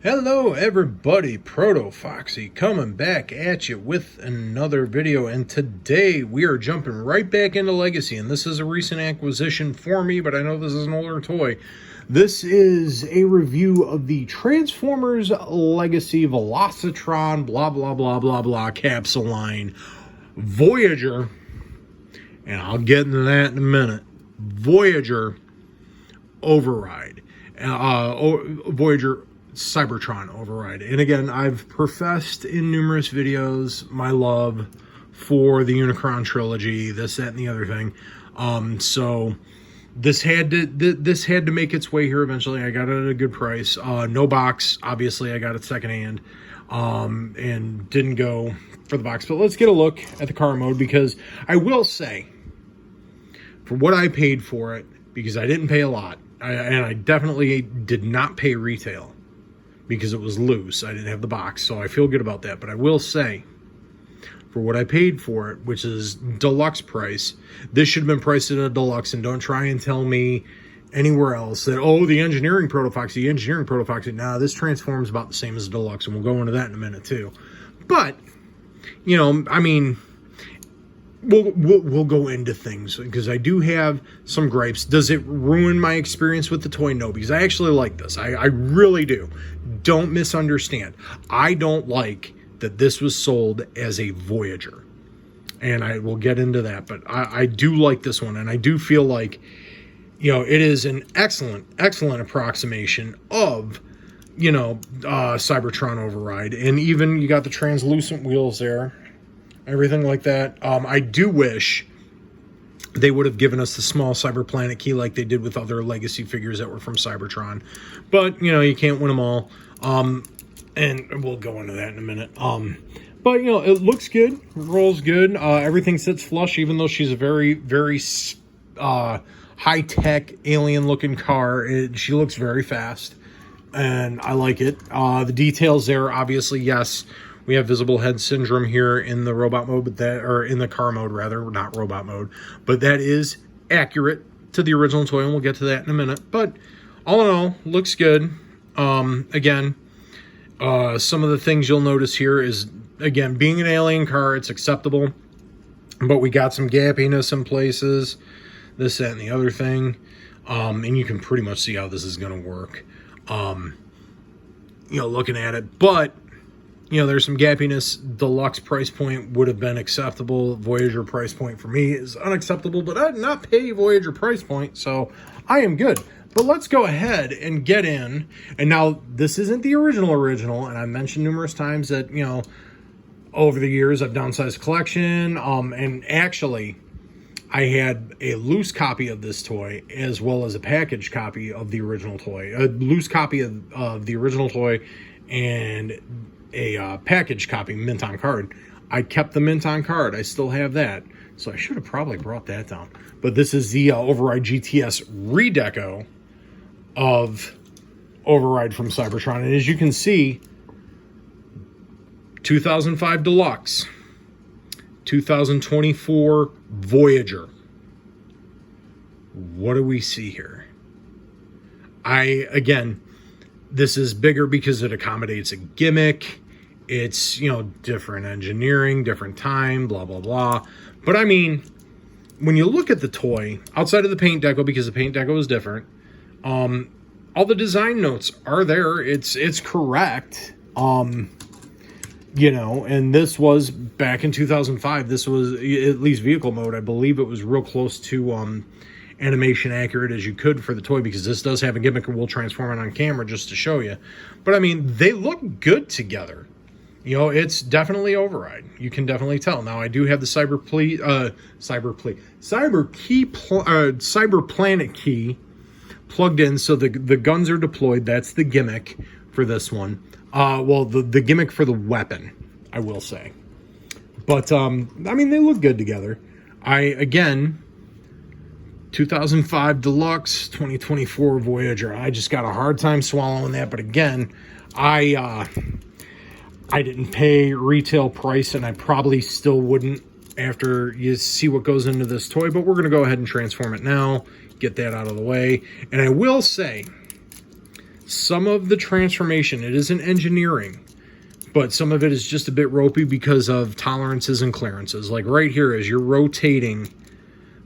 Hello everybody, ProtoFoxy coming back at you with another video, and today we are jumping right back into Legacy, and this is a recent acquisition for me, but I know this is an older toy. This is a review of the Transformers Legacy Velocitron blah blah blah blah blah capsule line Voyager, and I'll get into that in a minute. Voyager Override. Voyager Cybertron Override. And again, I've professed in numerous videos my love for the Unicron trilogy, this, that, and the other thing. So this had to make its way here eventually. I got it at a good price. No box, obviously. I got it secondhand, and didn't go for the box. But let's get a look at the car mode, because I will say, for what I paid for it, because I didn't pay a lot, and I definitely did not pay retail, because it was loose. I didn't have the box, so I feel good about that. But I will say, for what I paid for it, which is deluxe price, this should have been priced at a deluxe, and don't try and tell me anywhere else that, oh, the engineering Protofoxy. Nah, this transforms about the same as a deluxe, and we'll go into that in a minute too. But, you know, I mean, we'll go into things, because I do have some gripes. Does it ruin my experience with the toy? No, because I actually like this. I really do. Don't misunderstand. I don't like that this was sold as a Voyager, and I will get into that. But I do like this one, and I do feel like, you know, it is an excellent approximation of, you know, Cybertron Override. And even you got the translucent wheels there, everything like that. I do wish they would have given us the small Cyber Planet key like they did with other Legacy figures that were from Cybertron. But, you know, you can't win them all. And we'll go into that in a minute. But, you know, it looks good. Rolls good. Everything sits flush, even though she's a very high-tech, alien-looking car. She looks very fast, and I like it. The details there, obviously, yes. We have visible head syndrome here in the robot mode, but that, or in the car mode rather, not robot mode, but that is accurate to the original toy, and we'll get to that in a minute. But all in all, looks good. Again, some of the things you'll notice here is, again, being an alien car, it's acceptable, but we got some gappiness in places, this, that, and the other thing, and you can pretty much see how this is going to work, you know, looking at it. But you know, there's some gappiness. Deluxe price point would have been acceptable. Voyager price point for me is unacceptable, but I did not pay Voyager price point, so I am good. But let's go ahead and get in. And now, this isn't the original, and I mentioned numerous times that, you know, over the years I've downsized the collection, and actually, I had a loose copy of this toy as well as a packaged copy of the original toy. A loose copy of the original toy and a package copy, mint on card. I kept the mint on card. I still have that, so I should have probably brought that down. But this is the Override GTS redeco of Override from Cybertron, and as you can see, 2005 Deluxe, 2024 Voyager. What do we see here? Again, this is bigger because it accommodates a gimmick. It's, you know, different engineering, different time, blah, blah, blah. But I mean, when you look at the toy, outside of the paint deco, because the paint deco is different, all the design notes are there. It's correct. You know, and this was back in 2005. This was, at least vehicle mode, I believe it was real close to animation accurate as you could for the toy, because this does have a gimmick, and we'll transform it on camera just to show you. But I mean, they look good together. You know, it's definitely Override. You can definitely tell. Now, I do have the Cyber Planet key plugged in, so the guns are deployed. That's the gimmick for this one. Well, the gimmick for the weapon, I will say. But I mean, they look good together. Again, 2005 Deluxe, 2024 Voyager. I just got a hard time swallowing that. But again, I didn't pay retail price, and I probably still wouldn't after you see what goes into this toy. But we're going to go ahead and transform it now, get that out of the way. And I will say, some of the transformation, it isn't engineering, but some of it is just a bit ropey because of tolerances and clearances. Like right here, as you're rotating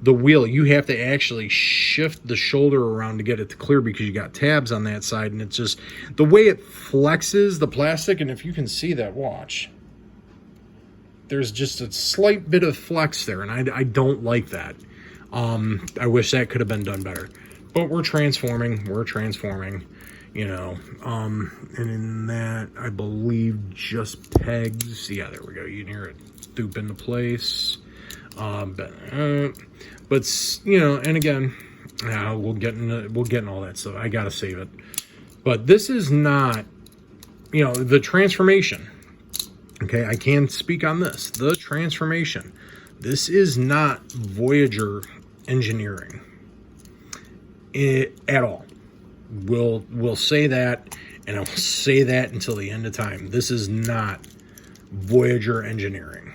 the wheel, you have to actually shift the shoulder around to get it to clear because you got tabs on that side, and it's just the way it flexes the plastic. And if you can see that, watch, there's just a slight bit of flex there, and I don't like that. I wish that could have been done better, but we're transforming, you know. And in that, I believe just pegs. Yeah, there we go. You can hear it stoop into place. But you know, and again, we'll get into all that stuff. I gotta save it. But this is not, you know, the transformation. Okay, I can speak on this. The transformation. This is not Voyager engineering at all. We'll say that, and I will say that until the end of time. This is not Voyager engineering.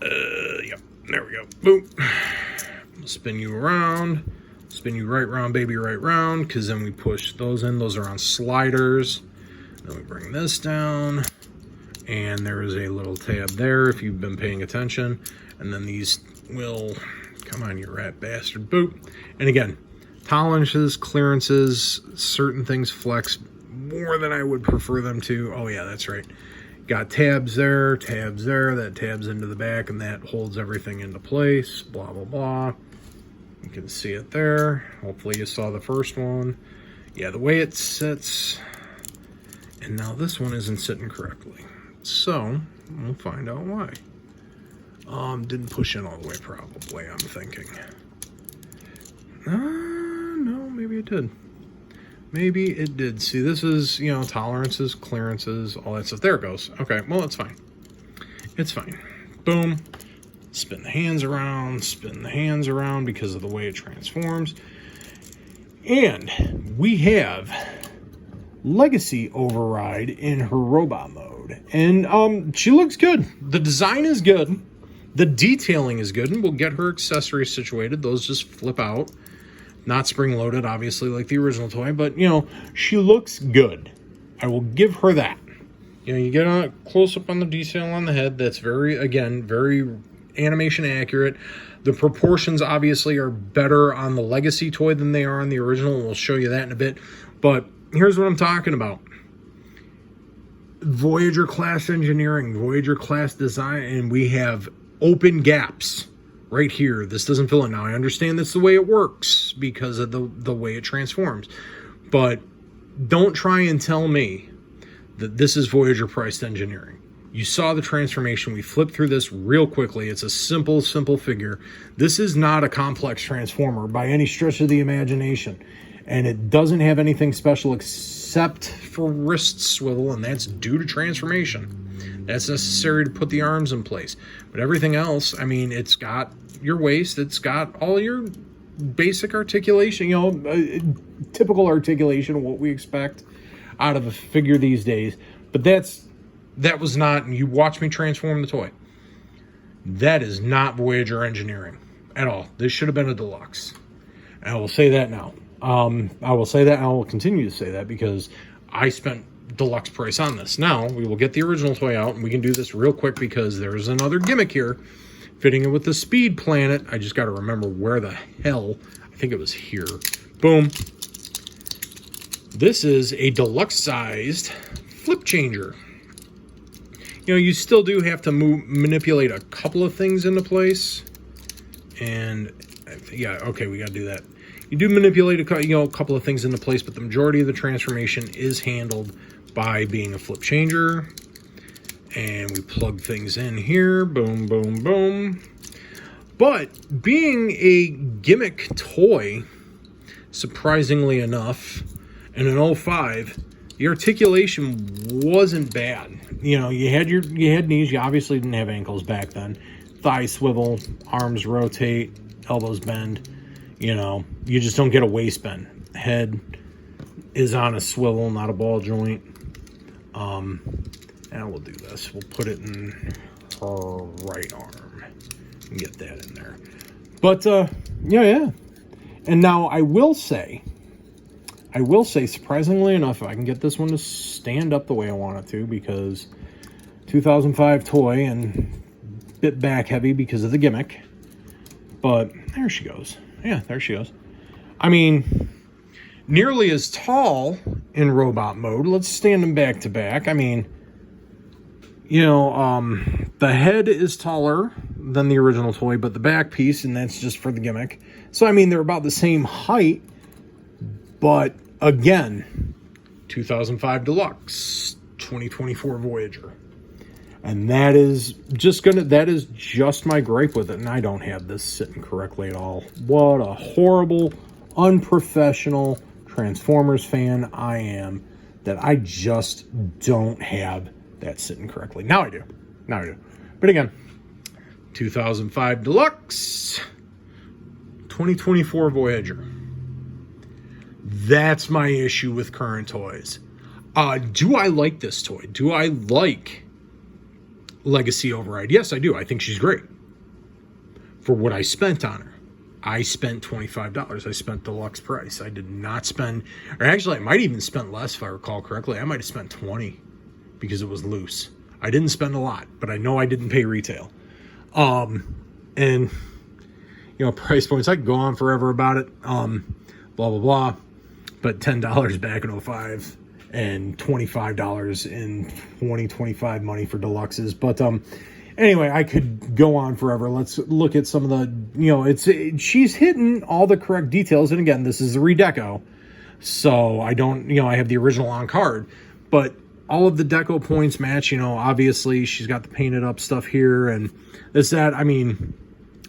Yep, there we go. Boom. Spin you around. Spin you right round, baby, right round, because then we push those in. Those are on sliders. Then we bring this down, and there is a little tab there if you've been paying attention. And then these will, come on, you rat bastard, boop. And again, tolerances, clearances, certain things flex more than I would prefer them to. Oh yeah, that's right. Got tabs there, that tabs into the back, and that holds everything into place, blah, blah, blah. You can see it there. Hopefully you saw the first one. Yeah, the way it sits. And now this one isn't sitting correctly. So, we'll find out why. Didn't push in all the way, probably, I'm thinking. No, maybe it did. Maybe it did. See, this is, you know, tolerances, clearances, all that stuff. There it goes. Okay, well, it's fine. It's fine. Boom. Spin the hands around because of the way it transforms. And we have Legacy Override in her robot mode. And she looks good. The design is good. The detailing is good. And we'll get her accessories situated. Those just flip out. Not spring-loaded, obviously, like the original toy. But, you know, she looks good. I will give her that. You know, you get a close-up on the detail on the head. That's very, again, very animation accurate. The proportions, obviously, are better on the Legacy toy than they are on the original. We'll show you that in a bit. But here's what I'm talking about. Voyager class engineering, Voyager class design, and we have open gaps right here. This doesn't fill in. Now, I understand that's the way it works because of the way it transforms. But don't try and tell me that this is Voyager priced engineering. You saw the transformation. We flipped through this real quickly. It's a simple figure. This is not a complex transformer by any stretch of the imagination. And it doesn't have anything special except for wrist swivel, and that's due to transformation. That's necessary to put the arms in place. But everything else, I mean, it's got your waist, it's got all your basic articulation, you know, typical articulation of what we expect out of a figure these days. But that was not, and you watch me transform the toy. That is not Voyager engineering at all. This should have been a deluxe. And I will say that now. I will say that, and I will continue to say that because I spent deluxe price on this. Now, we will get the original toy out, and we can do this real quick because there's another gimmick here. Fitting it with the speed planet. I just got to remember where the hell. I think it was here. Boom. This is a deluxe-sized flip changer. You know, you still do have to manipulate a couple of things into place. And, yeah, okay, we got to do that. You do manipulate a couple of things into place, but the majority of the transformation is handled by being a flip changer. And we plug things in here. Boom, boom, boom. But being a gimmick toy, surprisingly enough, in an 05, the articulation wasn't bad. You know, you had knees. You obviously didn't have ankles back then. Thighs swivel, arms rotate, elbows bend. You know, you just don't get a waist bend. Head is on a swivel, not a ball joint. And we'll do this. We'll put it in her right arm and get that in there. But, yeah. And now I will say, I will say, surprisingly enough, I can get this one to stand up the way I want it to, because 2005 toy and bit back heavy because of the gimmick. But there she goes. Yeah, there she goes. I mean, nearly as tall in robot mode. Let's stand them back to back. I mean, you know, the head is taller than the original toy, but the back piece, and that's just for the gimmick. So, I mean, they're about the same height, but again, 2005 Deluxe, 2024 Voyager. And that is just my gripe with it. And I don't have this sitting correctly at all. What a horrible, unprofessional Transformers fan I am, that I just don't have that sitting correctly. Now I do. But again, 2005 Deluxe, 2024 Voyager. That's my issue with current toys. Do I like this toy? Do I like Legacy Override? Yes, I do. I think she's great. For what I spent on her, I spent $25. I spent deluxe price. I did not spend, or actually I might even spent less if I recall correctly. I might have spent $20 because it was loose. I didn't spend a lot, but I know I didn't pay retail. And you know, price points, I could go on forever about it. Blah blah blah. But $10 back in 05 and $25 in 2025 money for deluxes. But anyway, I could go on forever. Let's look at some of the, you know, she's hitting all the correct details. And again, this is a redeco, so I don't, you know, I have the original on card, but all of the deco points match. You know, obviously she's got the painted up stuff here and this, that. I mean,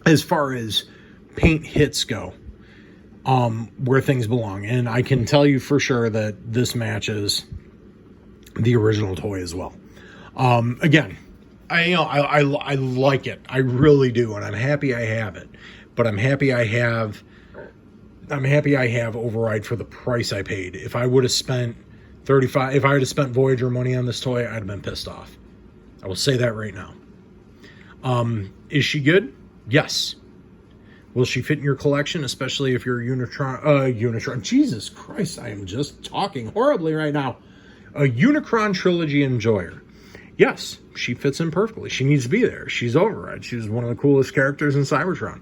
as far as paint hits go, where things belong. And I can tell you for sure that this matches the original toy as well. Again, I like it. I really do. And I'm happy I have it, but I'm happy I have Override for the price I paid. If I would have spent $35, if I had spent Voyager money on this toy, I'd have been pissed off. I will say that right now. Is she good? Yes. Will she fit in your collection, especially if you're a Unicron? Jesus Christ, I am just talking horribly right now. A Unicron trilogy enjoyer. Yes, she fits in perfectly. She needs to be there. She's Override. She's one of the coolest characters in Cybertron.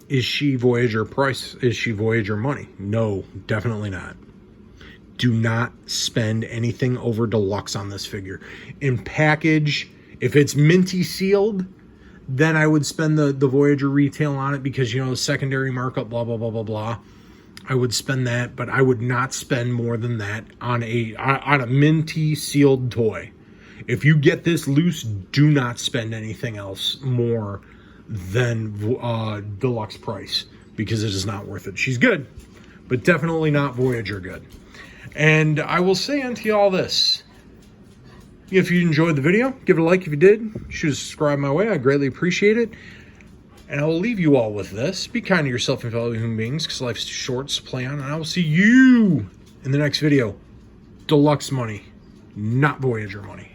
Is she Voyager price? Is she Voyager money? No, definitely not. Do not spend anything over deluxe on this figure. In package, if it's minty sealed, then I would spend the Voyager retail on it because, you know, secondary markup, blah, blah, blah, blah, blah. I would spend that, but I would not spend more than that on a minty sealed toy. If you get this loose, do not spend anything else more than deluxe price because it is not worth it. She's good, but definitely not Voyager good. And I will say unto you all this. If you enjoyed the video, give it a like. If you did, shoot a subscribe my way. I greatly appreciate it. And I will leave you all with this. Be kind to yourself and fellow human beings, because life's too short to play on. And I will see you in the next video. Deluxe money, not Voyager money.